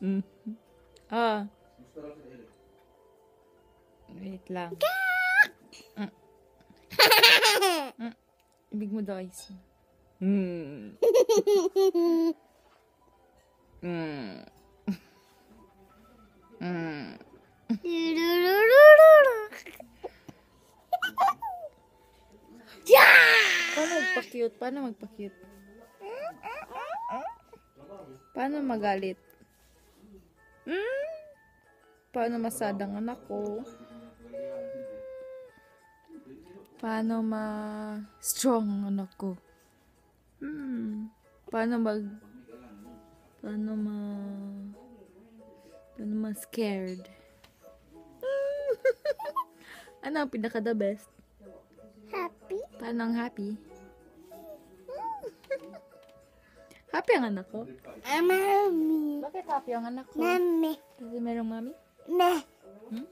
Mm. Ah. Wait lang. Mm. Mm. Ibig mo daw is. Mm. Mm. Mm. Paano magpa-cute? Paano magpa-cute? Paano magalit? Paano masad ang anak ko? Paano ma-strong ang anak ko? Paano ma-scared? Ano ang pinaka-the best? Happy? Paano ang happy? Happy ang anak ko? Mommy. Bakit happy ang anak ko? Mommy. Kasi merong mami? Meh. Hmm?